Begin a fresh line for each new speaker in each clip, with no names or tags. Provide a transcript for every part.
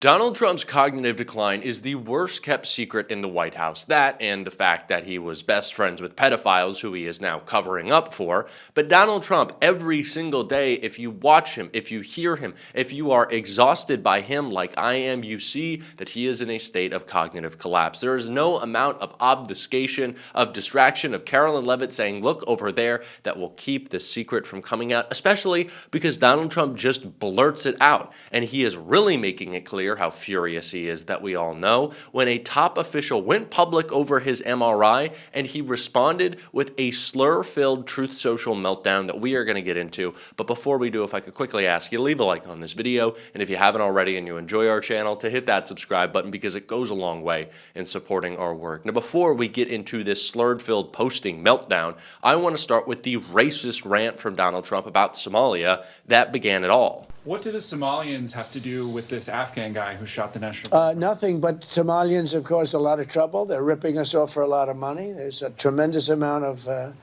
Donald Trump's cognitive decline is the worst kept secret in the White House. That and the fact that he was best friends with pedophiles who he is now covering up for. But Donald Trump, every single day, if you watch him, if you hear him, if you are exhausted by him like I am, you see that he is in a state of cognitive collapse. There is no amount of obfuscation, of distraction, of Carolyn Levitt saying, look over there, that will keep the secret from coming out, especially because Donald Trump just blurts it out. And he is really making it clear how furious he is that we all know when a top official went public over his MRI and he responded with a slur-filled Truth Social meltdown that we are going to get into. But before we do, if I could quickly ask you to leave a like on this video, and if you haven't already and you enjoy our channel, to hit that subscribe button because it goes a long way in supporting our work. Now, before we get into this slurred-filled posting meltdown, I want to start with the racist rant from Donald Trump about Somalia that began it all.
What do the Somalians have to do with this Afghan guy who shot the national guard?
Nothing, but Somalians have caused a lot of trouble. They're ripping us off for a lot of money. There's a tremendous amount of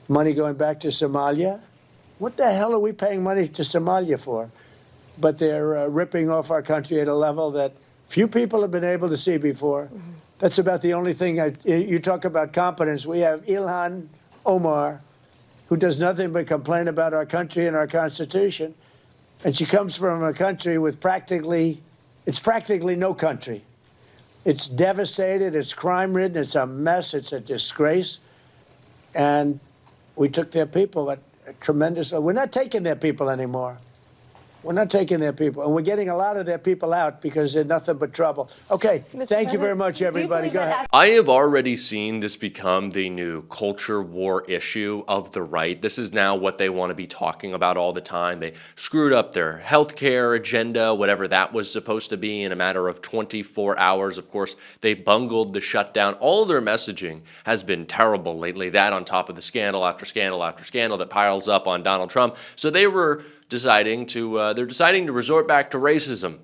money going back to Somalia. What the hell are we paying money to Somalia for? But they're ripping off our country at a level that few people have been able to see before. Mm-hmm. That's about the only thing. You talk about competence. We have Ilhan Omar, who does nothing but complain about our country and our Constitution. And she comes from a country with practically no country. It's devastated, it's crime-ridden, it's a mess, it's a disgrace. And we took their people at a tremendous... We're not taking their people anymore. We're not taking their people. And we're getting a lot of their people out because they're nothing but trouble. Okay, thank you very much, everybody. Go ahead.
I have already seen this become the new culture war issue of the right. This is now what they want to be talking about all the time. They screwed up their healthcare agenda, whatever that was supposed to be, in a matter of 24 hours. Of course, they bungled the shutdown. All their messaging has been terrible lately. That on top of the scandal after scandal after scandal that piles up on Donald Trump. So they were deciding to resort back to racism.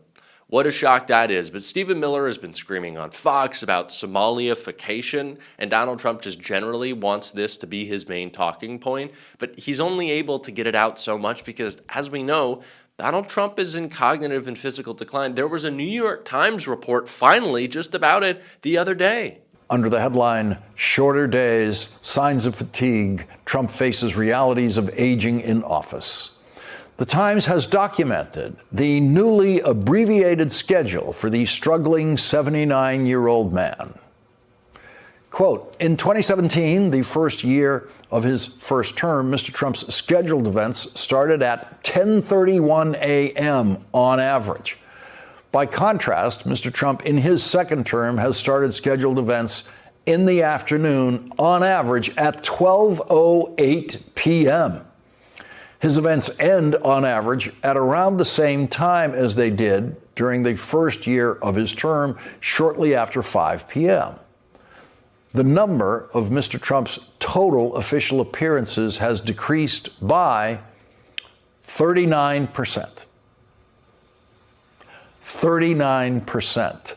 What a shock that is. But Stephen Miller has been screaming on Fox about Somalification, and Donald Trump just generally wants this to be his main talking point. But he's only able to get it out so much because, as we know, Donald Trump is in cognitive and physical decline. There was a New York Times report finally just about it the other day.
Under the headline, Shorter Days, Signs of Fatigue, Trump Faces Realities of Aging in Office. The Times has documented the newly abbreviated schedule for the struggling 79-year-old man. Quote, in 2017, the first year of his first term, Mr. Trump's scheduled events started at 10:31 a.m. on average. By contrast, Mr. Trump in his second term has started scheduled events in the afternoon on average at 12:08 p.m. His events end, on average, at around the same time as they did during the first year of his term, shortly after 5 p.m. The number of Mr. Trump's total official appearances has decreased by 39%. 39%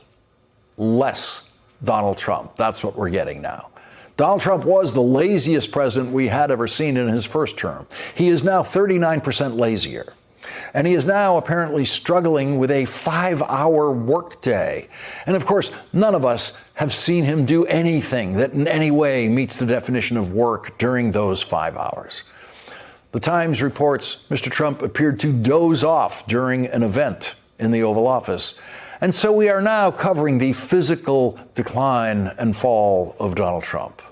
less Donald Trump. That's what we're getting now. Donald Trump was the laziest president we had ever seen in his first term. He is now 39% lazier. And he is now apparently struggling with a 5-hour workday. And of course, none of us have seen him do anything that in any way meets the definition of work during those 5 hours. The Times reports Mr. Trump appeared to doze off during an event in the Oval Office. And so we are now covering the physical decline and fall of Donald Trump.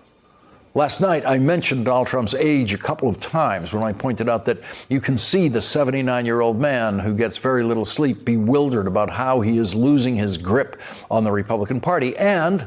Last night, I mentioned Donald Trump's age a couple of times when I pointed out that you can see the 79-year-old man who gets very little sleep bewildered about how he is losing his grip on the Republican Party. And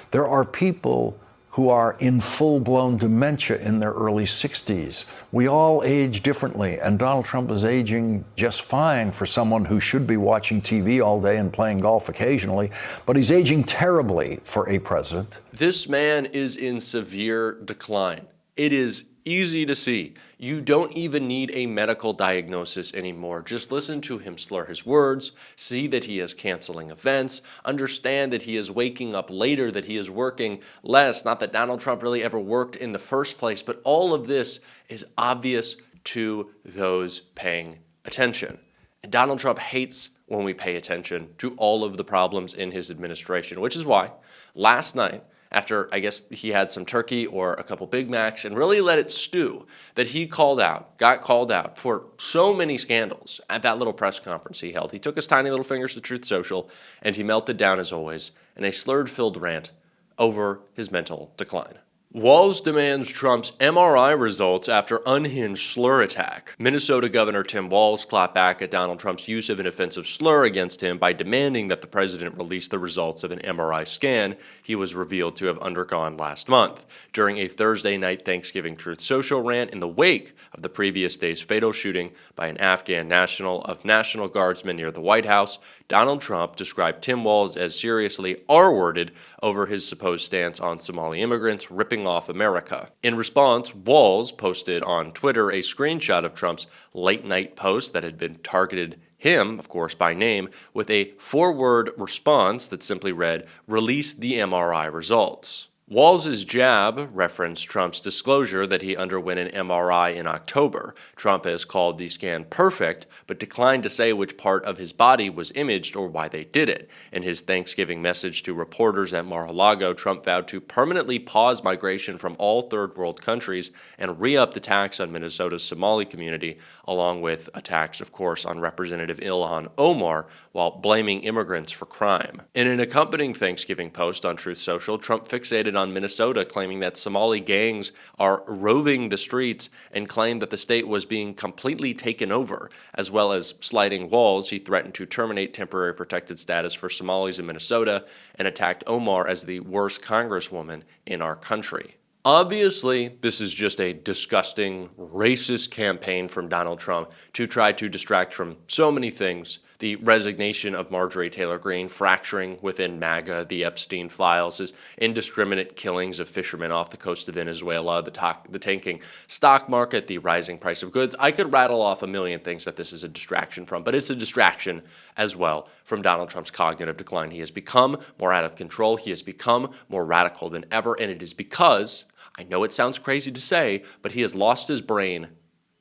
there are people who are in full-blown dementia in their early 60s. We all age differently, and Donald Trump is aging just fine for someone who should be watching TV all day and playing golf occasionally, but he's aging terribly for a president.
This man is in severe decline. It is easy to see. You don't even need a medical diagnosis anymore. Just listen to him slur his words, see that he is canceling events, understand that he is waking up later, that he is working less. Not that Donald Trump really ever worked in the first place, but all of this is obvious to those paying attention. And Donald Trump hates when we pay attention to all of the problems in his administration, which is why last night, after I guess he had some turkey or a couple Big Macs and really let it stew, that he got called out for so many scandals at that little press conference he held. He took his tiny little fingers to Truth Social and he melted down as always in a slurred-filled rant over his mental decline. Walz demands Trump's MRI results after unhinged slur attack. Minnesota Governor Tim Walz clapped back at Donald Trump's use of an offensive slur against him by demanding that the president release the results of an MRI scan he was revealed to have undergone last month. During a Thursday night Thanksgiving Truth Social rant in the wake of the previous day's fatal shooting by an Afghan National Guardsmen near the White House, Donald Trump described Tim Walz as seriously R-worded over his supposed stance on Somali immigrants ripping off America. In response, Walz posted on Twitter a screenshot of Trump's late-night post that had been targeted him, of course, by name, with a four-word response that simply read, "Release the MRI results." Walz's jab referenced Trump's disclosure that he underwent an MRI in October. Trump has called the scan perfect, but declined to say which part of his body was imaged or why they did it. In his Thanksgiving message to reporters at Mar-a-Lago, Trump vowed to permanently pause migration from all third world countries and re-up the tax on Minnesota's Somali community, along with attacks, of course, on Representative Ilhan Omar, while blaming immigrants for crime. In an accompanying Thanksgiving post on Truth Social, Trump fixated on Minnesota, claiming that Somali gangs are roving the streets and claimed that the state was being completely taken over. As well as slighting Walz, he threatened to terminate temporary protected status for Somalis in Minnesota and attacked Omar as the worst congresswoman in our country. Obviously, this is just a disgusting, racist campaign from Donald Trump to try to distract from so many things. The resignation of Marjorie Taylor Greene, fracturing within MAGA, the Epstein files, his indiscriminate killings of fishermen off the coast of Venezuela, the tanking stock market, the rising price of goods. I could rattle off a million things that this is a distraction from, but it's a distraction as well from Donald Trump's cognitive decline. He has become more out of control. He has become more radical than ever, and it is because, I know it sounds crazy to say, but he has lost his brain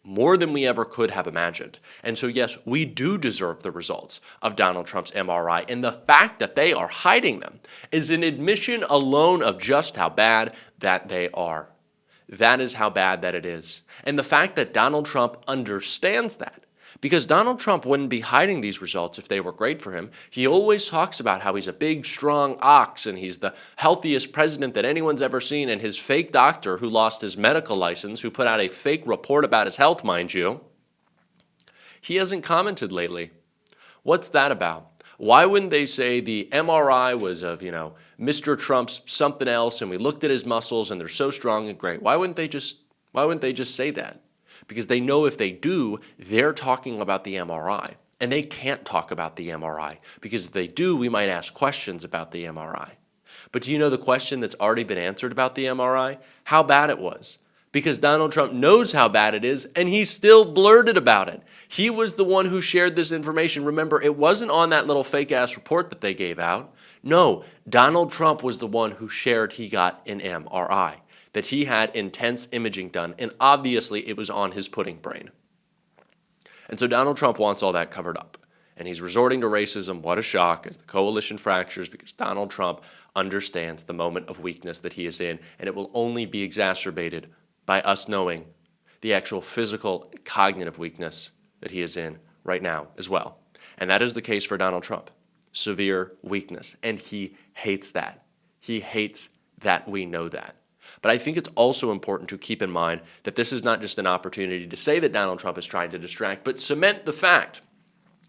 more than we ever could have imagined. And so, yes, we do deserve the results of Donald Trump's MRI. And the fact that they are hiding them is an admission alone of just how bad that they are. That is how bad that it is. And the fact that Donald Trump understands that, because Donald Trump wouldn't be hiding these results if they were great for him. He always talks about how he's a big, strong ox and he's the healthiest president that anyone's ever seen. And his fake doctor who lost his medical license, who put out a fake report about his health, mind you, he hasn't commented lately. What's that about? Why wouldn't they say the MRI was of, Mr. Trump's something else and we looked at his muscles and they're so strong and great? Why wouldn't they just say that? Because they know if they do, they're talking about the MRI. And they can't talk about the MRI, because if they do, we might ask questions about the MRI. But do you know the question that's already been answered about the MRI? How bad it was. Because Donald Trump knows how bad it is, and he still blurted about it. He was the one who shared this information. Remember, it wasn't on that little fake-ass report that they gave out. No, Donald Trump was the one who shared he got an MRI, that he had intense imaging done, and obviously it was on his pudding brain. And so Donald Trump wants all that covered up, and he's resorting to racism. What a shock, as the coalition fractures, because Donald Trump understands the moment of weakness that he is in, and it will only be exacerbated by us knowing the actual physical, cognitive weakness that he is in right now as well. And that is the case for Donald Trump. Severe weakness, and he hates that. He hates that we know that. But I think it's also important to keep in mind that this is not just an opportunity to say that Donald Trump is trying to distract, but cement the fact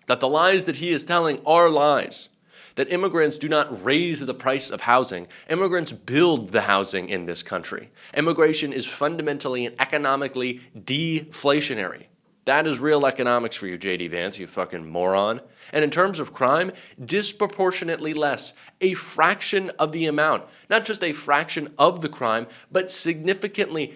that the lies that he is telling are lies, that immigrants do not raise the price of housing. Immigrants build the housing in this country. Immigration is fundamentally and economically deflationary. That is real economics for you, J.D. Vance, you fucking moron. And in terms of crime, disproportionately less, a fraction of the amount. Not just a fraction of the crime, but significantly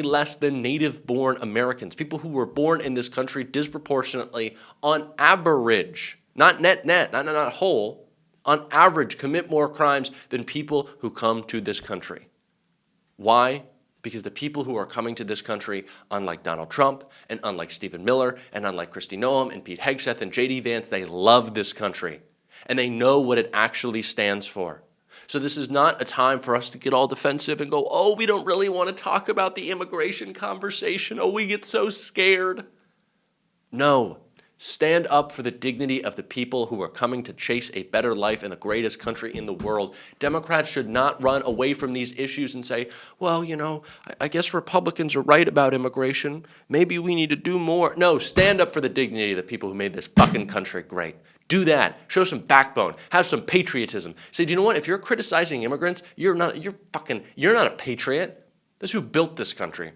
less than native-born Americans. People who were born in this country disproportionately, on average, not net, not whole, on average commit more crimes than people who come to this country. Why? Because the people who are coming to this country, unlike Donald Trump, and unlike Stephen Miller, and unlike Kristi Noem, and Pete Hegseth, and J.D. Vance, they love this country. And they know what it actually stands for. So this is not a time for us to get all defensive and go, oh, we don't really want to talk about the immigration conversation. Oh, we get so scared. No. Stand up for the dignity of the people who are coming to chase a better life in the greatest country in the world. Democrats should not run away from these issues and say, well, you know, I guess Republicans are right about immigration. Maybe we need to do more. No, stand up for the dignity of the people who made this fucking country great. Do that. Show some backbone. Have some patriotism. Say, do you know what? If you're criticizing immigrants, you're not a patriot. That's who built this country.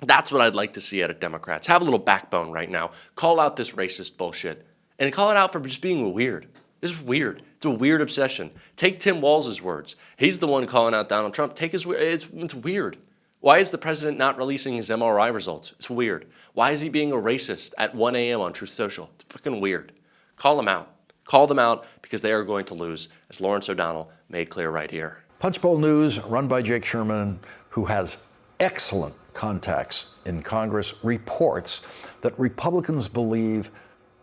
That's what I'd like to see out of Democrats. Have a little backbone right now. Call out this racist bullshit. And call it out for just being weird. This is weird. It's a weird obsession. Take Tim Walz's words. He's the one calling out Donald Trump. It's weird. Why is the president not releasing his MRI results? It's weird. Why is he being a racist at 1 a.m. on Truth Social? It's fucking weird. Call them out. Call them out because they are going to lose, as Lawrence O'Donnell made clear right here.
Punchbowl News, run by Jake Sherman, who has excellent contacts in Congress, reports that Republicans believe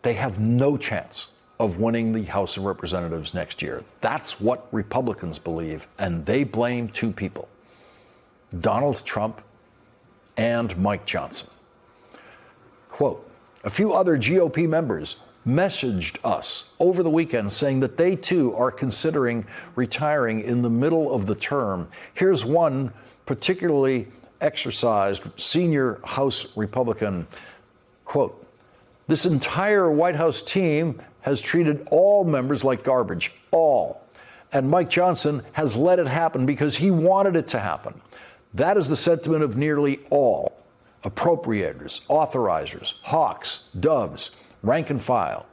they have no chance of winning the House of Representatives next year. That's what Republicans believe, and they blame two people, Donald Trump and Mike Johnson. Quote, a few other GOP members messaged us over the weekend saying that they too are considering retiring in the middle of the term. Here's one particularly exercised senior House Republican, quote, this entire White House team has treated all members like garbage, all. And Mike Johnson has let it happen because he wanted it to happen. That is the sentiment of nearly all appropriators, authorizers, hawks, doves, rank and file.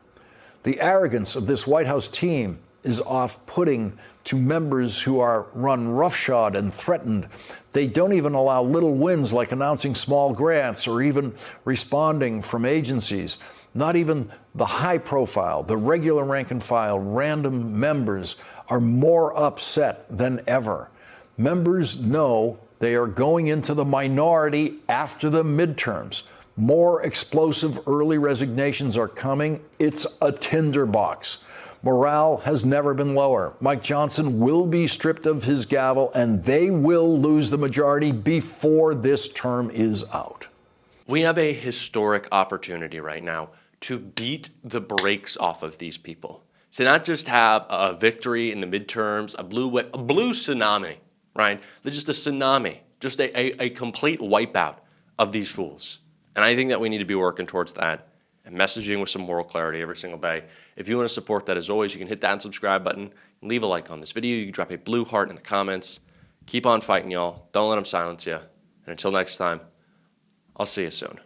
The arrogance of this White House team is off-putting to members who are run roughshod and threatened. They don't even allow little wins like announcing small grants or even responding from agencies. Not even the high profile, the regular rank and file, random members are more upset than ever. Members know they are going into the minority after the midterms. More explosive early resignations are coming. It's a tinderbox. Morale has never been lower. Mike Johnson will be stripped of his gavel, and they will lose the majority before this term is out.
We have a historic opportunity right now to beat the brakes off of these people. To not just have a victory in the midterms, a blue tsunami, right? Just a tsunami, just a complete wipeout of these fools. And I think that we need to be working towards that and messaging with some moral clarity every single day. If you want to support that, as always, you can hit that subscribe button, leave a like on this video. You can drop a blue heart in the comments. Keep on fighting, y'all. Don't let them silence you. And until next time, I'll see you soon.